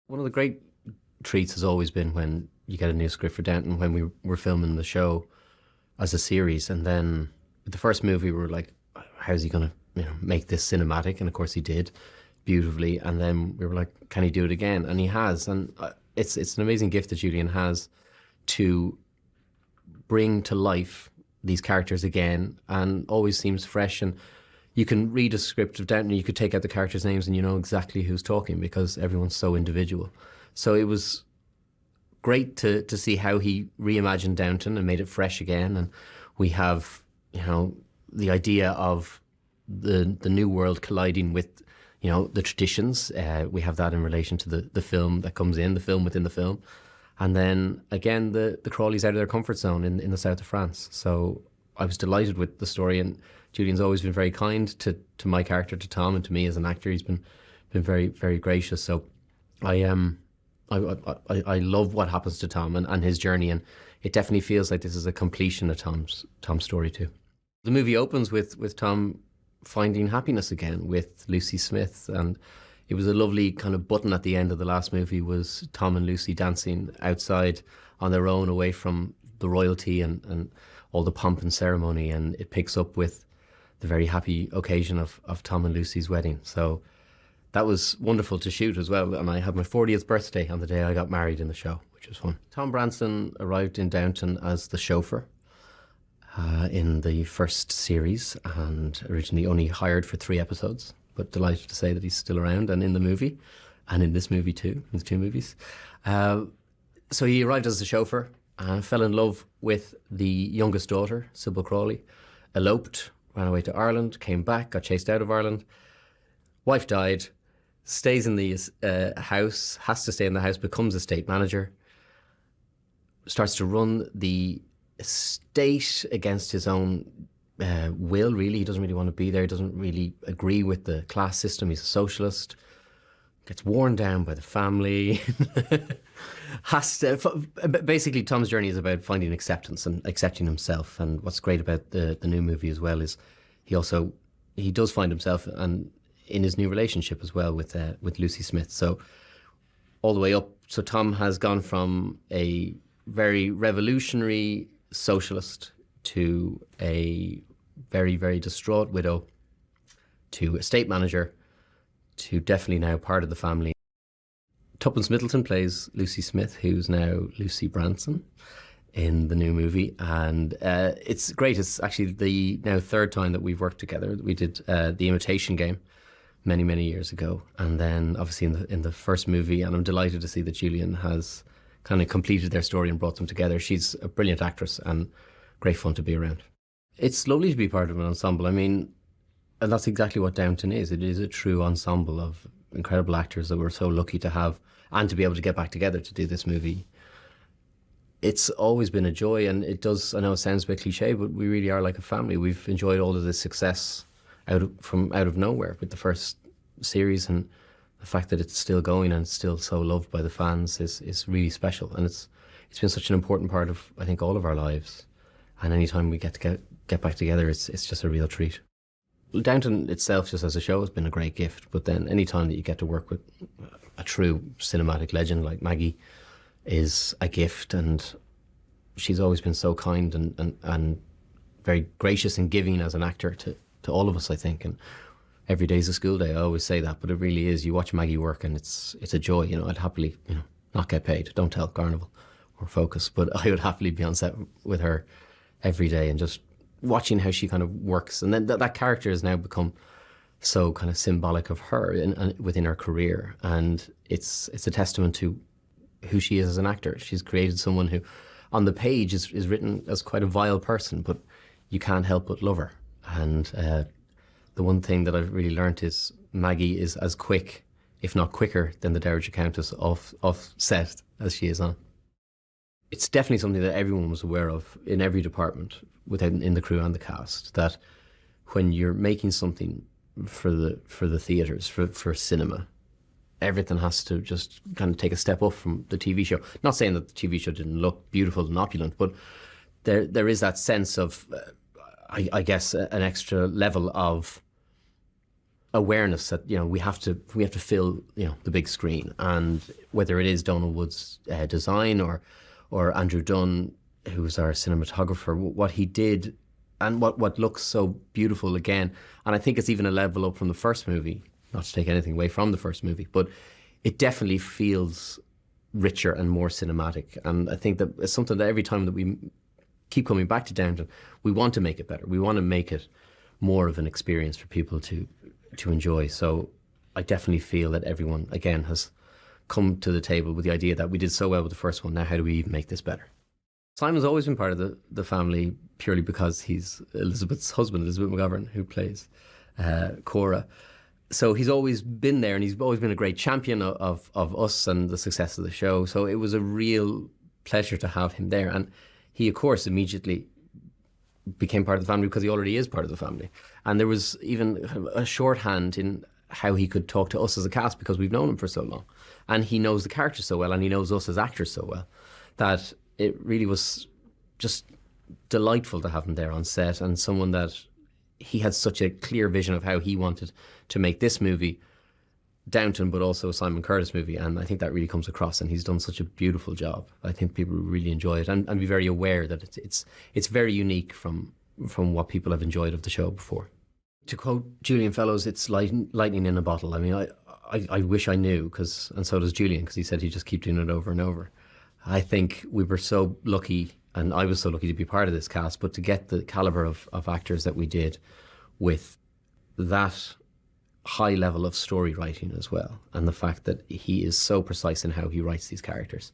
One of the great treats has always been when you get a new script for Downton, when we were filming the show as a series. And then with the first movie, we were like, how's he going to make this cinematic? And of course he did beautifully. And then we were like, can he do it again? And he has. And it's an amazing gift that Julian has to bring to life these characters again, and always seems fresh. And you can read a script of Downton and you could take out the characters' names and you know exactly who's talking because everyone's so individual. So it was great to see how he reimagined Downton and made it fresh again. And we have, the idea of the new world colliding with, the traditions. We have that in relation to the film that comes in, the film within the film. And then again, the Crawleys out of their comfort zone in the south of France. So I was delighted with the story, and Julian's always been very kind to my character, to Tom, and to me as an actor. He's been very, very gracious. So I love what happens to Tom and his journey, and it definitely feels like this is a completion of Tom's story too. The movie opens with Tom finding happiness again with Lucy Smith, and it was a lovely kind of button at the end of the last movie, was Tom and Lucy dancing outside on their own away from the royalty and all the pomp and ceremony, and it picks up with the very happy occasion of Tom and Lucy's wedding. So that was wonderful to shoot as well, and I had my 40th birthday on the day I got married in the show, which was fun. Tom Branson arrived in Downton as the chauffeur in the first series, and originally only hired for 3 episodes, but delighted to say that he's still around and in the movie, and in this movie too, in the 2 movies. So he arrived as the chauffeur, fell in love with the youngest daughter, Sybil Crawley, eloped, ran away to Ireland, came back, got chased out of Ireland. Wife died, stays in the house, has to stay in the house, becomes estate manager, starts to run the estate against his own will, really. He doesn't really want to be there. He doesn't really agree with the class system. He's a socialist. Gets worn down by the family. Basically, Tom's journey is about finding acceptance and accepting himself. And what's great about the new movie as well is he does find himself and in his new relationship as well with Lucy Smith. So all the way up. So Tom has gone from a very revolutionary socialist to a very, very distraught widow, to estate manager, to definitely now part of the family. Tuppence Middleton plays Lucy Smith, who's now Lucy Branson in the new movie. And it's great. It's actually the now 3rd time that we've worked together. We did The Imitation Game many, many years ago. And then obviously in the first movie, and I'm delighted to see that Julian has kind of completed their story and brought them together. She's a brilliant actress and great fun to be around. It's lovely to be part of an ensemble. I mean, and that's exactly what Downton is. It is a true ensemble of incredible actors that we're so lucky to have and to be able to get back together to do this movie. It's always been a joy, and it does, I know it sounds a bit cliche, but we really are like a family. We've enjoyed all of this success out of nowhere with the first series, and the fact that it's still going and still so loved by the fans is really special. And it's been such an important part of, I think, all of our lives. And anytime we get to get back together, it's just a real treat. Downton itself, just as a show, has been a great gift. But then any time that you get to work with a true cinematic legend like Maggie is a gift. And she's always been so kind and very gracious and giving as an actor to all of us, I think. And every day's a school day. I always say that, but it really is. You watch Maggie work and it's a joy. I'd happily, not get paid. Don't tell Carnival or Focus, but I would happily be on set with her every day and just watching how she kind of works. And then that character has now become so kind of symbolic of her within her career. And it's a testament to who she is as an actor. She's created someone who, on the page, is written as quite a vile person, but you can't help but love her. And the one thing that I've really learnt is Maggie is as quick, if not quicker, than the Dowager Countess off set as she is on. It's definitely something that everyone was aware of in every department, in the crew and the cast, that when you're making something for the theatres, for cinema, everything has to just kind of take a step up from the TV show. Not saying that the TV show didn't look beautiful and opulent, but there is that sense of, I guess, an extra level of awareness that we have to fill the big screen, and whether it is Donal Wood's design or Andrew Dunn, who was our cinematographer, what he did and what looks so beautiful again. And I think it's even a level up from the first movie, not to take anything away from the first movie, but it definitely feels richer and more cinematic. And I think that it's something that every time that we keep coming back to Downton, we want to make it better. We want to make it more of an experience for people to enjoy. So I definitely feel that everyone, again, has come to the table with the idea that we did so well with the first one. Now, how do we even make this better? Simon's always been part of the family purely because he's Elizabeth's husband, Elizabeth McGovern, who plays Cora. So he's always been there, and he's always been a great champion of us and the success of the show. So it was a real pleasure to have him there. And he, of course, immediately became part of the family because he already is part of the family. And there was even a shorthand in how he could talk to us as a cast because we've known him for so long. And he knows the characters so well, and he knows us as actors so well, that it really was just delightful to have him there on set, and someone that he had such a clear vision of how he wanted to make this movie Downton, but also a Simon Curtis movie. And I think that really comes across, and he's done such a beautiful job. I think people really enjoy it and be very aware that it's very unique from what people have enjoyed of the show before. To quote Julian Fellows, it's lightning in a bottle. I mean, I wish I knew, and so does Julian, because he said he'd just keep doing it over and over. I think we were so lucky, and I was so lucky to be part of this cast, but to get the calibre of actors that we did with that high level of story writing as well, and the fact that he is so precise in how he writes these characters,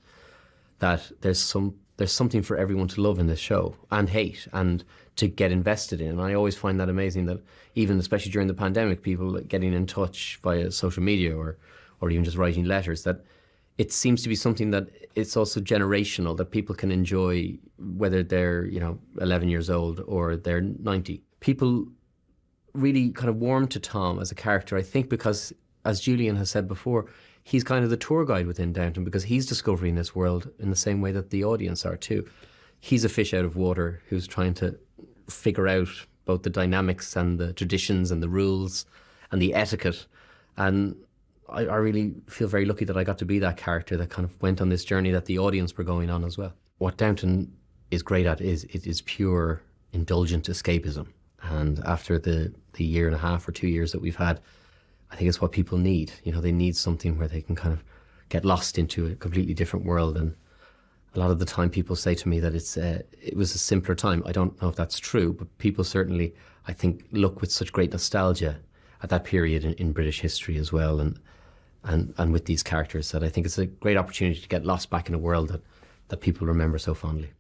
that there's something for everyone to love in this show and hate and to get invested in. And I always find that amazing that even, especially during the pandemic, people getting in touch via social media or even just writing letters, that it seems to be something that it's also generational, that people can enjoy, whether they're 11 years old or they're 90. People really kind of warm to Tom as a character, I think, because, as Julian has said before, he's kind of the tour guide within Downton, because he's discovering this world in the same way that the audience are too. He's a fish out of water who's trying to figure out both the dynamics and the traditions and the rules and the etiquette. And I really feel very lucky that I got to be that character that kind of went on this journey that the audience were going on as well. What Downton is great at is it is pure indulgent escapism. And after the year and a half or 2 years that we've had, I think it's what people need. They need something where they can kind of get lost into a completely different world. And a lot of the time people say to me that it was a simpler time. I don't know if that's true, but people certainly, I think, look with such great nostalgia at that period in British history as well, and with these characters, that I think it's a great opportunity to get lost back in a world that people remember so fondly.